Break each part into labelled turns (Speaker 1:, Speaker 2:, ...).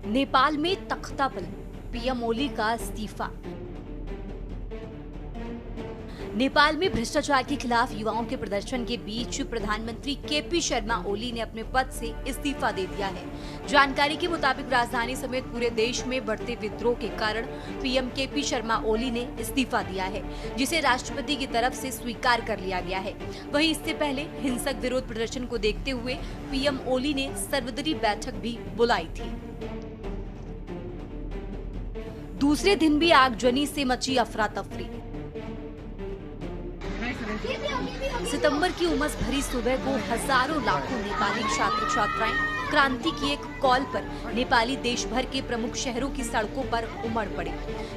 Speaker 1: नेपाल में तख्तापल, पीएम ओली का इस्तीफा। नेपाल में भ्रष्टाचार के खिलाफ युवाओं के प्रदर्शन के बीच प्रधानमंत्री केपी शर्मा ओली ने अपने पद से इस्तीफा दे दिया है। जानकारी के मुताबिक राजधानी समेत पूरे देश में बढ़ते विद्रोह के कारण पीएम केपी शर्मा ओली ने इस्तीफा दिया है, जिसे राष्ट्रपति की तरफ से स्वीकार कर लिया गया है। वहीं इससे पहले हिंसक विरोध प्रदर्शन को देखते हुए पीएम ओली ने सर्वदलीय बैठक भी बुलाई थी। दूसरे दिन भी आगजनी से मची अफरा तफरी। सितंबर की उमस भरी सुबह को हजारों लाखों नेपाली छात्र छात्राएं क्रांति की एक कॉल पर नेपाली देश भर के प्रमुख शहरों की सड़कों पर उमड़ पड़े।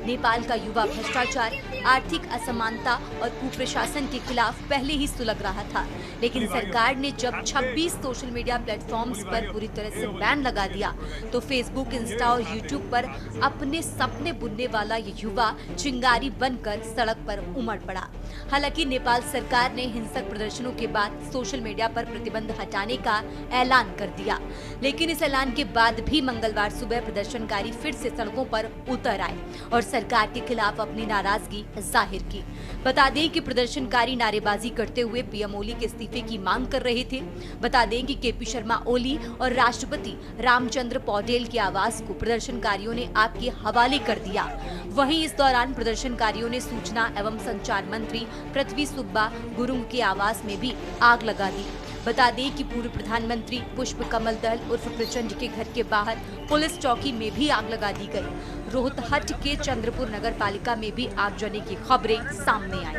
Speaker 1: नेपाल का युवा भ्रष्टाचार, आर्थिक असमानता और कुप्रशासन के खिलाफ पहले ही सुलग रहा था, लेकिन सरकार ने जब 26 सोशल मीडिया प्लेटफॉर्म्स पर पूरी तरह से बैन लगा दिया तो फेसबुक, इंस्टा और यूट्यूब पर अपने सपने बुनने वाला ये युवा चिंगारी बनकर सड़क पर उमड़ पड़ा। हालांकि नेपाल सरकार ने हिंसक प्रदर्शनों के बाद सोशल मीडिया पर प्रतिबंध हटाने का ऐलान कर दिया, लेकिन इस ऐलान के बाद भी मंगलवार सुबह प्रदर्शनकारी फिर से सड़कों पर उतर आए और सरकार के खिलाफ अपनी नाराजगी जाहिर की। बता दें कि प्रदर्शनकारी नारेबाजी करते हुए पीएम ओली के इस्तीफे की मांग कर रहे थे। बता दें कि केपी शर्मा ओली और राष्ट्रपति रामचंद्र पौडेल के आवास को प्रदर्शनकारियों ने आग के हवाले कर दिया। वहीं इस दौरान प्रदर्शनकारियों ने सूचना एवं संचार मंत्री पृथ्वी सुब्बा गुरुंग के आवास में भी आग लगा दी। बता दें कि पूर्व प्रधानमंत्री पुष्प कमल दल उर्फ प्रचंड के घर के बाहर पुलिस चौकी में भी आग लगा दी गई। रोहतहट के चंद्रपुर नगर पालिका में भी आगजनी की खबरें सामने आई।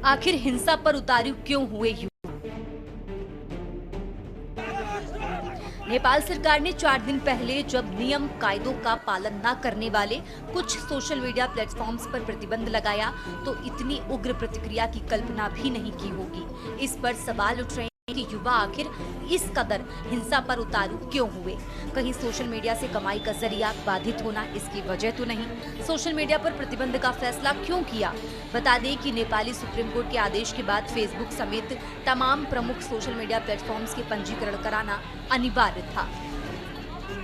Speaker 1: आखिर हिंसा पर उतारू क्यों हुए युवा? नेपाल सरकार ने 4 दिन पहले जब नियम कायदों का पालन न करने वाले कुछ सोशल मीडिया प्लेटफॉर्म्स पर प्रतिबंध लगाया तो इतनी उग्र प्रतिक्रिया की कल्पना भी नहीं की होगी। इस पर सवाल उठ रहे हैं कि युवा आखिर इस कदर हिंसा पर उतारू क्यों हुए? कहीं सोशल मीडिया से कमाई का जरिया बाधित होना इसकी वजह तो नहीं? सोशल मीडिया पर प्रतिबंध का फैसला क्यों किया? बता दें कि नेपाली सुप्रीम कोर्ट के आदेश के बाद फेसबुक समेत तमाम प्रमुख सोशल मीडिया प्लेटफॉर्म्स के पंजीकरण कराना अनिवार्य था।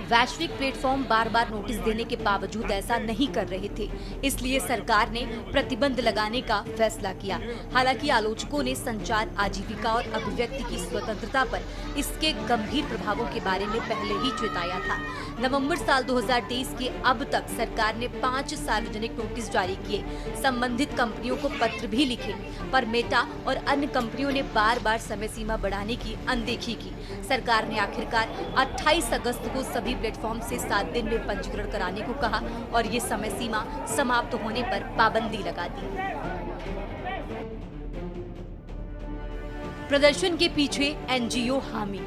Speaker 1: वैश्विक प्लेटफॉर्म बार बार नोटिस देने के बावजूद ऐसा नहीं कर रहे थे, इसलिए सरकार ने प्रतिबंध लगाने का फैसला किया। हालांकि आलोचकों ने संचार, आजीविका और अभिव्यक्ति की स्वतंत्रता पर इसके गंभीर प्रभावों के बारे में पहले ही चेताया था। नवंबर साल 2023 के अब तक सरकार ने 5 सार्वजनिक नोटिस जारी किए, संबंधित कंपनियों को पत्र भी लिखे, पर मेटा और अन्य कंपनियों ने बार बार समय सीमा बढ़ाने की अनदेखी की। सरकार ने आखिरकार 28 अगस्त को सभी प्लेटफॉर्म से 7 दिन में पंजीकरण कराने को कहा और ये समय सीमा समाप्त होने पर पाबंदी लगा दी। प्रदर्शन के पीछे एनजीओ हामी।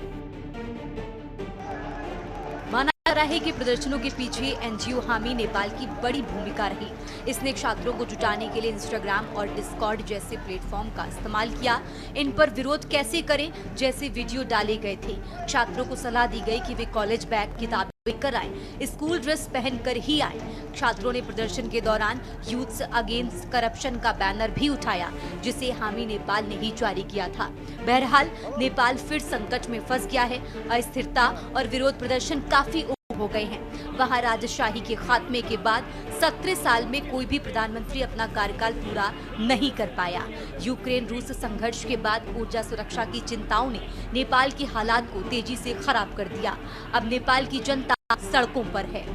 Speaker 1: माना जा रहा है कि प्रदर्शनों के पीछे एनजीओ हामी नेपाल की बड़ी भूमिका रही। इसने छात्रों को जुटाने के लिए इंस्टाग्राम और डिस्कॉर्ड जैसे प्लेटफॉर्म का इस्तेमाल किया। इन पर विरोध कैसे करें जैसे वीडियो डाले गए थे। छात्रों को सलाह दी गई कि वे कॉलेज बैग, किताबें लेकर आए, स्कूल ड्रेस पहनकर ही आए। छात्रों ने प्रदर्शन के दौरान यूथ्स अगेंस्ट करप्शन का बैनर भी उठाया, जिसे हामी नेपाल ने ही जारी किया था। बहरहाल नेपाल फिर संकट में फंस गया है। अस्थिरता और विरोध प्रदर्शन काफी हो गए हैं। वहां राजशाही के खात्मे के बाद 17 साल में कोई भी प्रधानमंत्री अपना कार्यकाल पूरा नहीं कर पाया। यूक्रेन रूस संघर्ष के बाद ऊर्जा सुरक्षा की चिंताओं ने नेपाल के हालात को तेजी से खराब कर दिया। अब नेपाल की जनता सड़कों पर है।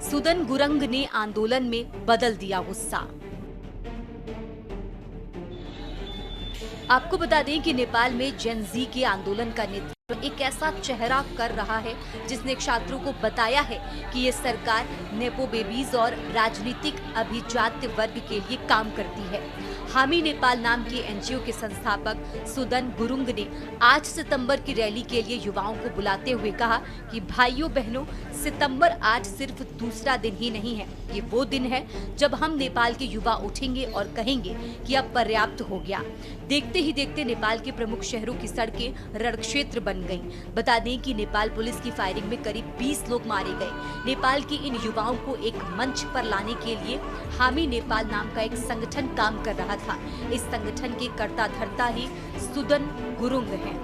Speaker 1: सुदन गुरुंग ने आंदोलन में बदल दिया गुस्सा। आपको बता दें कि नेपाल में जेन जी के आंदोलन का नेतृत्व एक ऐसा चेहरा कर रहा है जिसने छात्रों को बताया है कि ये सरकार नेपो बेबीज और राजनीतिक अभिजात्य वर्ग के लिए काम करती है। हामी नेपाल नाम के एनजीओ के संस्थापक सुदन गुरुंग ने 8 सितंबर की रैली के लिए युवाओं को बुलाते हुए कहा कि भाइयों बहनों, सितंबर 8 सिर्फ दूसरा दिन ही नहीं है, ये वो दिन है जब हम नेपाल के युवा उठेंगे और कहेंगे कि अब पर्याप्त हो गया। देखते ही देखते नेपाल के प्रमुख शहरों की सड़कें रणक्षेत्र बन गईं। बता दें कि नेपाल पुलिस की फायरिंग में करीब 20 लोग मारे गए। नेपाल के इन युवाओं को एक मंच पर लाने के लिए हामी नेपाल नाम का एक संगठन काम कर रहा था। इस संगठन के कर्ता धर्ता ही सुदन गुरुंग हैं।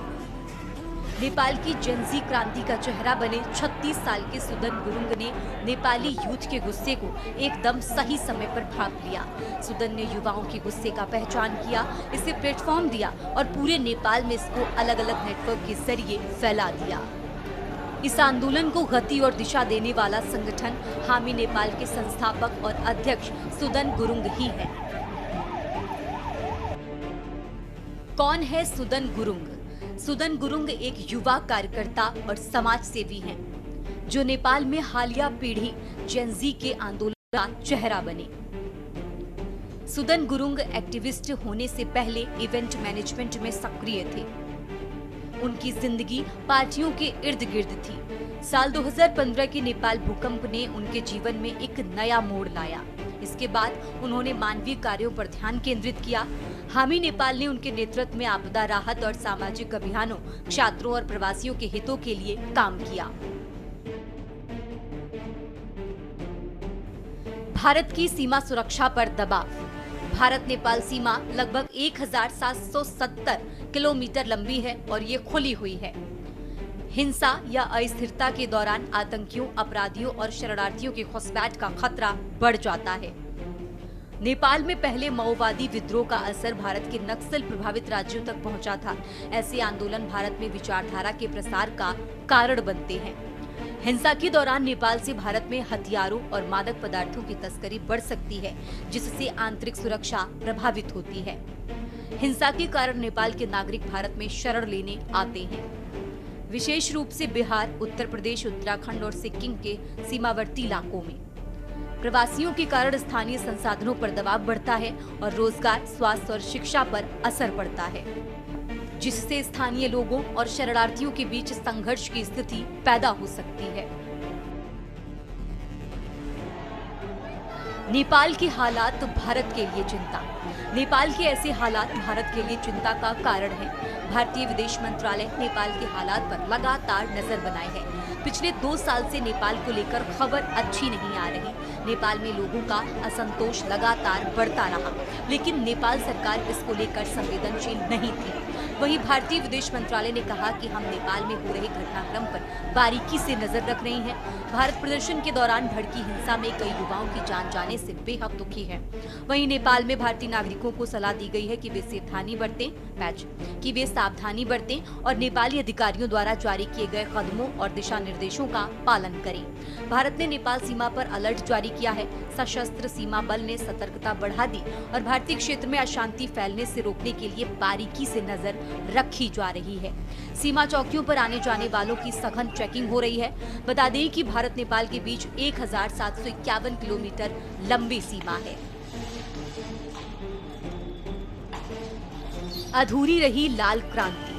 Speaker 1: नेपाल की जेनजी क्रांति का चेहरा बने 36 साल के सुदन गुरुंग ने नेपाली यूथ के गुस्से को एकदम सही समय पर भांप लिया। सुदन ने युवाओं के गुस्से का पहचान किया, इसे प्लेटफॉर्म दिया और पूरे नेपाल में इसको अलग अलग नेटवर्क के जरिए फैला दिया। इस आंदोलन को गति और दिशा देने वाला संगठन हामी नेपाल के संस्थापक और अध्यक्ष सुदन गुरुंग ही है। कौन है सुदन गुरुंग? सुदन गुरुंग एक युवा कार्यकर्ता और समाज सेवी हैं, जो नेपाल में हालिया पीढ़ी जेनजी के आंदोलन का चेहरा बने। सुदन गुरुंग एक्टिविस्ट होने से पहले इवेंट मैनेजमेंट में सक्रिय थे। उनकी जिंदगी पार्टियों के इर्द गिर्द थी। साल 2015 के नेपाल भूकंप ने उनके जीवन में एक नया मोड़ लाया। इसके बाद उन्होंने मानवीय कार्यों पर ध्यान केंद्रित किया। हामी नेपाल ने उनके नेतृत्व में आपदा राहत और सामाजिक अभियानों, छात्रों और प्रवासियों के हितों के लिए काम किया। भारत की सीमा सुरक्षा पर दबाव। भारत नेपाल सीमा लगभग 1770 किलोमीटर लंबी है और ये खुली हुई है। हिंसा या अस्थिरता के दौरान आतंकियों, अपराधियों और शरणार्थियों के घुसपैठ का खतरा बढ़ जाता है। नेपाल में पहले माओवादी विद्रोह का असर भारत के नक्सल प्रभावित राज्यों तक पहुंचा था। ऐसे आंदोलन भारत में विचारधारा के प्रसार का कारण बनते हैं। हिंसा के दौरान नेपाल से भारत में हथियारों और मादक पदार्थों की तस्करी बढ़ सकती है, जिससे आंतरिक सुरक्षा प्रभावित होती है। हिंसा के कारण नेपाल के नागरिक भारत में शरण लेने आते हैं, विशेष रूप से बिहार, उत्तर प्रदेश, उत्तराखंड और सिक्किम के सीमावर्ती इलाकों में। प्रवासियों के कारण स्थानीय संसाधनों पर दबाव बढ़ता है और रोजगार, स्वास्थ्य और शिक्षा पर असर पड़ता है, जिससे स्थानीय लोगों और शरणार्थियों के बीच संघर्ष की स्थिति पैदा हो सकती है। नेपाल के हालात भारत के लिए चिंता। नेपाल के ऐसे हालात भारत के लिए चिंता का कारण है। भारतीय विदेश मंत्रालय नेपाल के हालात पर लगातार नजर बनाए है। पिछले 2 साल से नेपाल को लेकर खबर अच्छी नहीं आ रही। नेपाल में लोगों का असंतोष लगातार बढ़ता रहा, लेकिन नेपाल सरकार इसको लेकर संवेदनशील नहीं थी। वहीं भारतीय विदेश मंत्रालय ने कहा कि हम नेपाल में हो रहे घटनाक्रम पर बारीकी से नजर रख रहे हैं। भारत प्रदर्शन के दौरान भड़की हिंसा में कई युवाओं की जान जाने से बेहद दुखी है। वहीं नेपाल में भारतीय नागरिकों को सलाह दी गई है कि वे सावधानी बरतें और नेपाली अधिकारियों द्वारा जारी किए गए कदमों और दिशा निर्देशों का पालन करें। भारत ने नेपाल सीमा पर अलर्ट जारी किया है। सशस्त्र सीमा बल ने सतर्कता बढ़ा दी और भारतीय क्षेत्र में अशांति फैलने से रोकने के लिए बारीकी से नजर रखी जा रही है। सीमा चौकियों पर आने जाने वालों की सघन चेकिंग हो रही है। बता दें कि भारत नेपाल के बीच 1751 किलोमीटर लंबी सीमा है। अधूरी रही लाल क्रांति।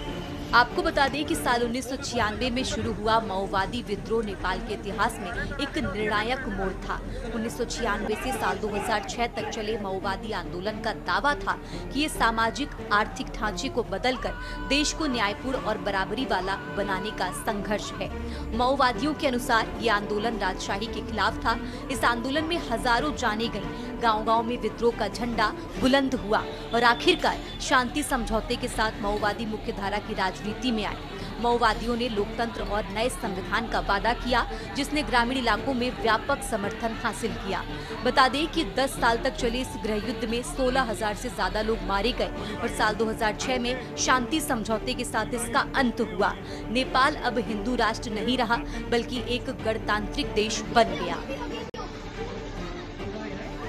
Speaker 1: आपको बता दें कि साल 1996 में शुरू हुआ माओवादी विद्रोह नेपाल के इतिहास में एक निर्णायक मोड़ था। 1996 से साल 2006 तक चले माओवादी आंदोलन का दावा था कि ये सामाजिक आर्थिक ढांचे को बदलकर देश को न्यायपूर्ण और बराबरी वाला बनाने का संघर्ष है। माओवादियों के अनुसार ये आंदोलन राजशाही के खिलाफ था। इस आंदोलन में हजारों जाने गईं। गांव-गांव में विद्रोह का झंडा बुलंद हुआ और आखिरकार शांति समझौते के साथ माओवादी मुख्यधारा की राजनीति में आए। माओवादियों ने लोकतंत्र और नए संविधान का वादा किया, जिसने ग्रामीण इलाकों में व्यापक समर्थन हासिल किया। बता दें कि 10 साल तक चले इस गृह युद्ध में 16,000 से ज्यादा लोग मारे गए और साल 2006 में शांति समझौते के साथ इसका अंत हुआ। नेपाल अब हिंदू राष्ट्र नहीं रहा, बल्कि एक गणतांत्रिक देश बन गया।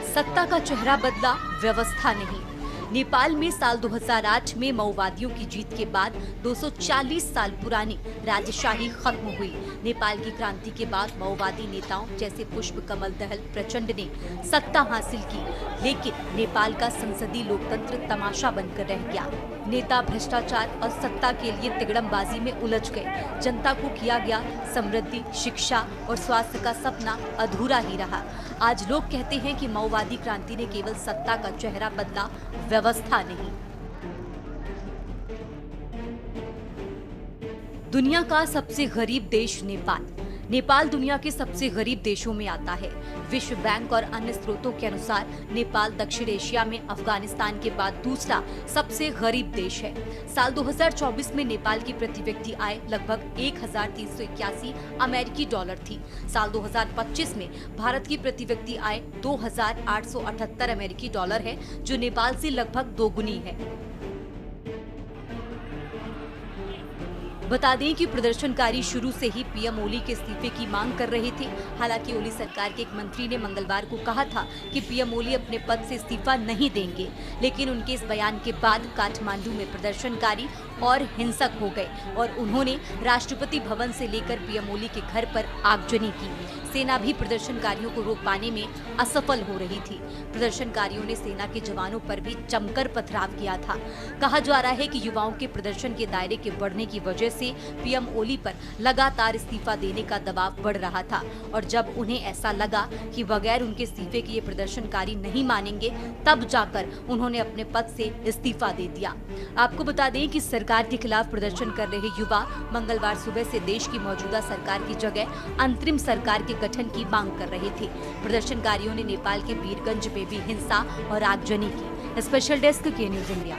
Speaker 1: सत्ता का चेहरा बदला, व्यवस्था नहीं। नेपाल में साल 2008 में माओवादियों की जीत के बाद 240 साल पुरानी राजशाही खत्म हुई। नेपाल की क्रांति के बाद माओवादी नेताओं जैसे पुष्प कमल दहल प्रचंड ने सत्ता हासिल की, लेकिन नेपाल का संसदीय लोकतंत्र तमाशा बनकर रह गया। नेता भ्रष्टाचार और सत्ता के लिए तिगड़मबाजी में उलझ गए। जनता को किया गया समृद्धि, शिक्षा और स्वास्थ्य का सपना अधूरा ही रहा। आज लोग कहते हैं कि माओवादी क्रांति ने केवल सत्ता का चेहरा बदला, व्यवस्था नहीं। दुनिया का सबसे गरीब देश नेपाल। नेपाल दुनिया के सबसे गरीब देशों में आता है। विश्व बैंक और अन्य स्रोतों के अनुसार नेपाल दक्षिण एशिया में अफगानिस्तान के बाद दूसरा सबसे गरीब देश है। साल 2024 में नेपाल की प्रति व्यक्ति आय लगभग 1381 अमेरिकी डॉलर थी। साल 2025 में भारत की प्रति व्यक्ति आय 2878 अमेरिकी डॉलर है, जो नेपाल से लगभग दोगुनी है। बता दें कि प्रदर्शनकारी शुरू से ही पीएम ओली के इस्तीफे की मांग कर रहे थे। हालांकि ओली सरकार के एक मंत्री ने मंगलवार को कहा था कि पीएम ओली अपने पद से इस्तीफा नहीं देंगे, लेकिन उनके इस बयान के बाद काठमांडू में प्रदर्शनकारी और हिंसक हो गए और उन्होंने राष्ट्रपति भवन से लेकर पीएम ओली के घर पर आगजनी की। सेना भी प्रदर्शनकारियों को रोक पाने में असफल हो रही थी। प्रदर्शनकारियों ने सेना के जवानों पर भी जमकर पथराव किया था। कहा जा रहा है कि युवाओं के प्रदर्शन के दायरे के बढ़ने की वजह से पीएम ओली पर लगातार इस्तीफा देने का दबाव बढ़ रहा था और जब उन्हें ऐसा लगा कि बगैर उनके इस्तीफे के ये प्रदर्शनकारी नहीं मानेंगे, तब जाकर उन्होंने अपने पद से इस्तीफा दे दिया। आपको बता दें कि सरकार के खिलाफ प्रदर्शन कर रहे युवा मंगलवार सुबह से देश की मौजूदा सरकार की जगह अंतरिम सरकार के गठन की मांग कर रहे थे। प्रदर्शनकारियों ने नेपाल के वीरगंज में भी हिंसा और आगजनी की। स्पेशल डेस्क के न्यूज़ इंडिया।